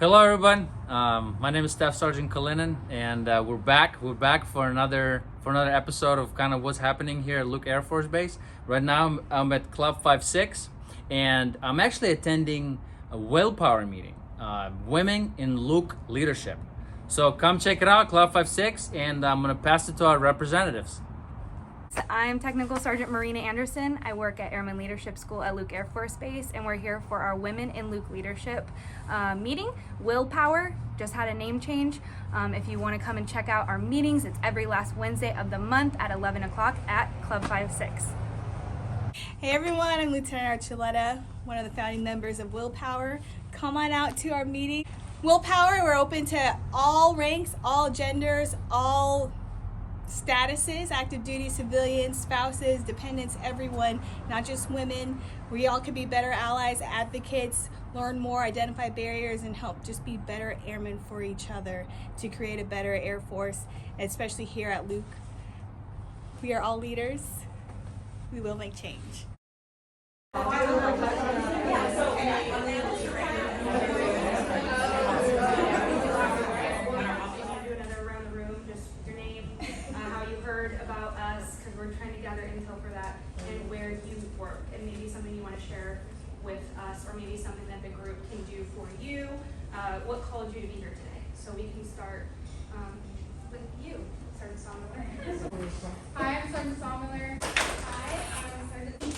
Hello, everyone. My name is Staff Sergeant Kalinin, and we're back. We're back for another episode of kind of what's happening here at Luke Air Force Base. Right now, I'm at Club 56, and I'm actually attending a willpower meeting, Women in Luke Leadership. So come check it out, Club 56, and I'm gonna pass it to our representatives. I'm Technical Sergeant MEREENA Anderson. I work at Airman Leadership School at Luke Air Force Base, and we're here for our Women in Luke Leadership meeting. Willpower just had a name change. If you want to come and check out our meetings, it's every last Wednesday of the month at 11 o'clock at Club 56. Hey everyone, I'm Lieutenant ARCHULETA, one of the founding members of Willpower. Come on out to our meeting. Willpower, we're open to all ranks, all genders, all statuses, active duty, civilians, spouses, dependents, everyone, not just women. We all could be better allies, advocates, learn more, identify barriers, and help just be better airmen for each other to create a better Air Force, especially here at Luke. We are all leaders. We will make change. About us, because we're trying to gather intel for that, and where you work, and maybe something you want to share with us, or maybe something that the group can do for you. What called you to be here today? So we can start with you, Sergeant Sommerler. Hi, I'm Sergeant Sommerler. Hi, I'm Sergeant.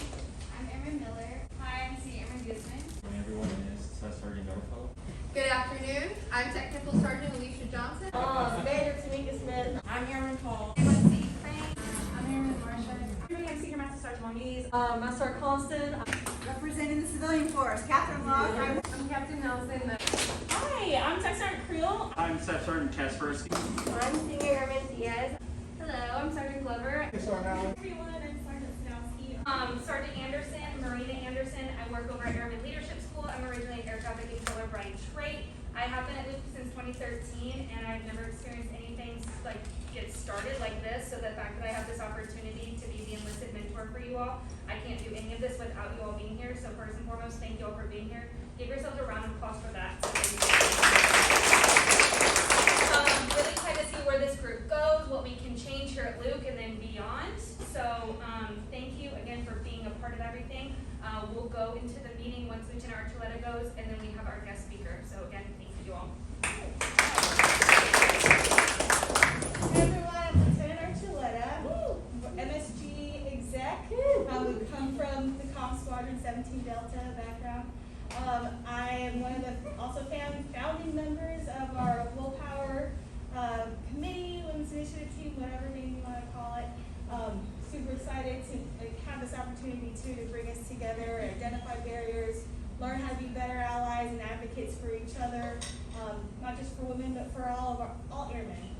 I'm Airman Miller. Hi, I'm C. Airman Guzman. Everyone is Sergeant Garofalo. Good afternoon. I'm Technical Sergeant Alicia Johnson. Major Tamika Smith. I'm Airman Paul. I'm Airman Marsha. I'm Senior Master Sergeant Moniz. Master Colston. Representing the civilian force, Catherine Locke. I'm Captain Nelson. Hi, I'm Tech Sergeant Creel. I'm Staff Sergeant Kaspersky. I'm Senior Airman Diaz. Hello, I'm Sergeant Glover. Everyone, I'm Sergeant Snowski. Sergeant Anderson, MEREENA Anderson. I work over at Airman Leadership School. I'm originally an air traffic controller by trade. I have been at Luke since 2013, and I've never experienced anything like get started like this. So the fact that I have this opportunity to be the enlisted mentor for you all, I can't do any of this without you all being here. So first and foremost, thank you all for being here. Give yourselves a round of applause for that. Really excited to see where this group goes, what we can change here at Luke, and then beyond. So thank you again for being a part of everything. We'll go into the meeting once Lieutenant ARCHULETA goes, and then we have our guest speaker. So again, thank you all. Hey everyone, I'm Lieutenant ARCHULETA, MSG exec. We come from the Comm Squadron 17 Delta background. I am one of the also founding members of our Willpower committee, Women's Initiative team, whatever name you want to call it. Super excited to have this opportunity to bring us together, identify barriers, learn how to be better allies and advocates for each other, not just for women, but for all airmen,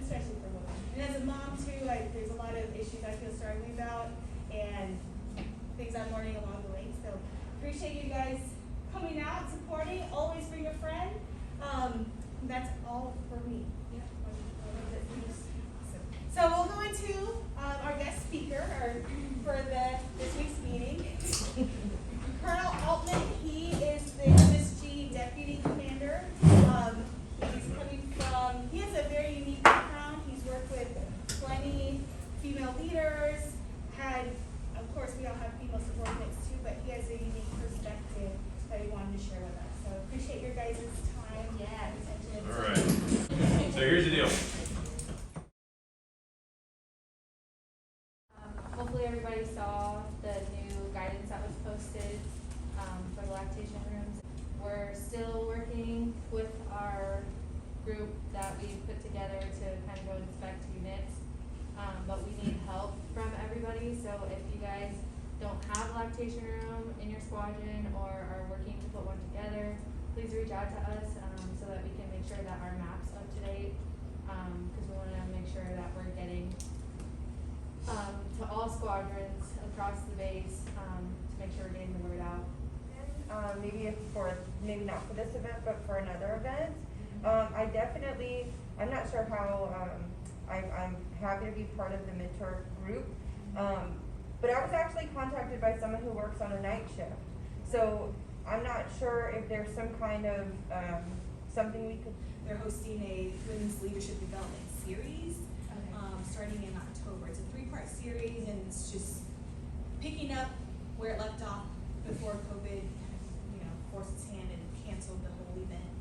especially for women. And as a mom too, there's a lot of issues I feel strongly about and things I'm learning along the way. So appreciate you guys coming out, supporting. Always bring a friend. That's all for me. So we'll go into our guest speaker for this week's meeting. Colonel Altman, he is the MSG Deputy Commander. He has a very unique background. He's worked with plenty female leaders, of course we all have female subordinates too, but he has a unique perspective that he wanted to share with us. So appreciate your guys' time. Yes. All right. So here's the deal. Hopefully everybody saw the new guidance that was posted for the lactation rooms. We're still working with our group that we put together to kind of go inspect units, but we need help from everybody. So if you guys don't have a lactation room in your squadron or are working to put one together, please reach out to us so that we can make sure that our map's up to date, because we want to make sure that we're getting to all squadrons across the base to make sure we're getting the word out. Maybe not for this event, but for another event. I'm not sure how, I'm happy to be part of the mentor group, but I was actually contacted by someone who works on a night shift. So I'm not sure if there's some kind of, something we could, They're hosting a women's leadership development series, starting in October. It's a 3-part series, and it's just picking up where it left off before COVID, forced its hand and canceled the whole event.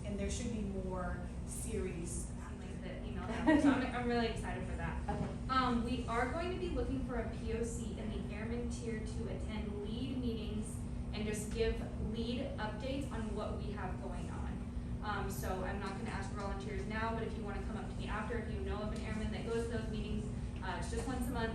And there should be more series. Like the email out. So I'm really excited for that. Okay. We are going to be looking for a POC in the airman tier to attend lead meetings and just give lead updates on what we have going on. So I'm not gonna ask for volunteers now, but if you wanna come up to me after, if you know of an airman that goes to those meetings, it's just once a month,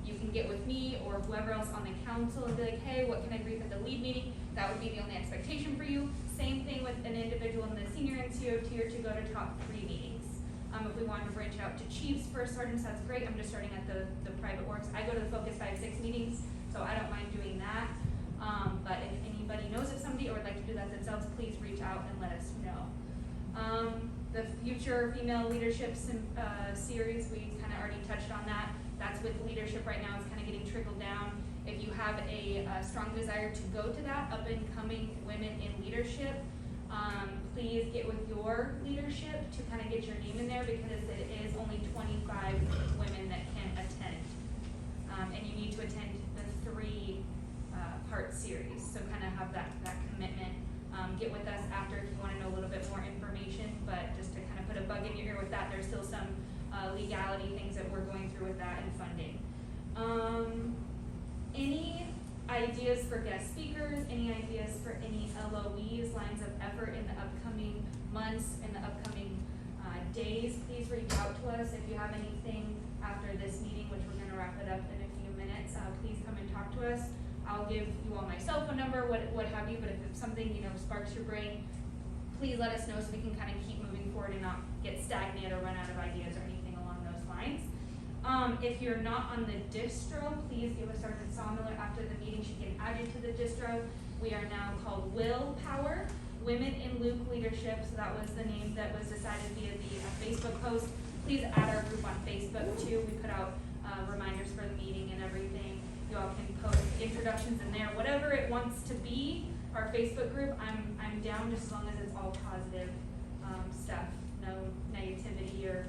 you can get with me or whoever else on the council and be like, hey, what can I brief at the lead meeting? That would be the only expectation for you. Same thing with an individual in the senior NCO tier to go to top 3 meetings. If we wanted to branch out to chiefs, first sergeants, that's great. I'm just starting at the private works. I go to the Focus 5-6 meetings, so I don't mind doing that. But if anybody knows of somebody or would like to do that themselves, please reach out and let us know. The future female leadership series, we kind of already touched on that. That's with leadership right now. It's kind of getting trickled down. If you have a strong desire to go to that, up and coming women in leadership, please get with your leadership to kind of get your name in there, because it is only 25 women that can attend. And you need to attend the 3-part series, so kind of have that commitment. Get with us after if you want to know a little bit more information, but just to kind of put a bug in your ear with that, there's still some legality things that we're going through with that and funding. Any ideas for guest speakers? Any ideas for any LOEs, lines of effort in the upcoming months, in the upcoming days? Please reach out to us if you have anything after this meeting, which we're going to wrap it up in a few minutes. Please come and talk to us. I'll give you all my cell phone number, what have you, but if it's something, sparks your brain, please let us know so we can kind of keep moving forward and not get stagnant or run out of ideas or anything along those lines. If you're not on the distro, please give us Sergeant Sawmiller after the meeting. She can add you to the distro. We are now called Willpower, Women in Luke Leadership. So that was the name that was decided via the Facebook post. Please add our group on Facebook too. We put out reminders for the meeting and everything. You all can post introductions in there, whatever it wants to be. Our Facebook group, I'm down just as long as it's all positive stuff, no negativity or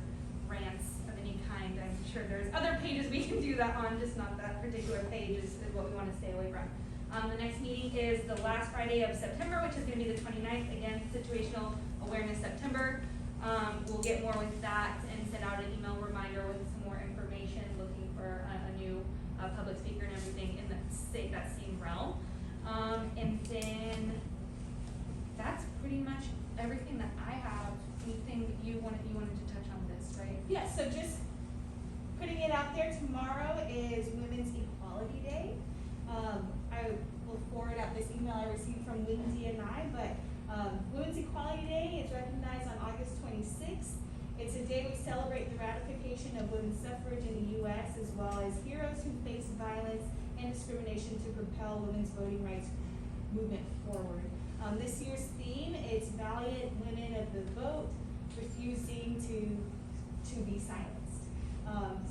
rants of any kind. I'm sure there's other pages we can do that on, just not that particular page is what we want to stay away from. The next meeting is the last Friday of September, which is going to be the 29th. Again, Situational Awareness September. We'll get more with that and send out an email reminder with some more information, looking for a new public speaker and everything in that same realm. And then that's pretty much everything that I have. Anything you wanted to touch on this, right? Yeah, so just putting it out there, tomorrow is Women's Equality Day. I will forward out this email I received from Lindsay and I, but Women's Equality Day is recognized on August 26th. It's a day we celebrate the ratification of women's suffrage in the U.S., as well as heroes who face violence and discrimination to propel women's voting rights movement forward. This year's theme is Valiant Women of the Vote, refusing to be silenced.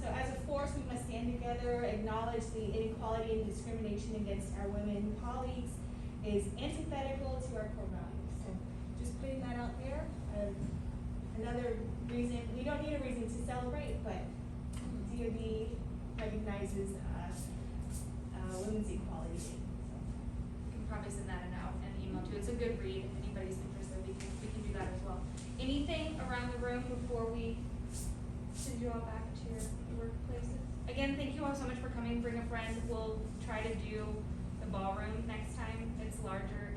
So as a force, we must stand together, acknowledge the inequality and discrimination against our women colleagues is antithetical to our core values. So just putting that out there. Another reason, we don't need a reason to celebrate, but DoD recognizes Women's Equality Day. So. We can probably send that out in an email too. It's a good read. If anybody's interested, we can do that as well. Anything around the room before we send you all back to your workplaces? Again, thank you all so much for coming. Bring a friend. We'll try to do the ballroom next time. It's larger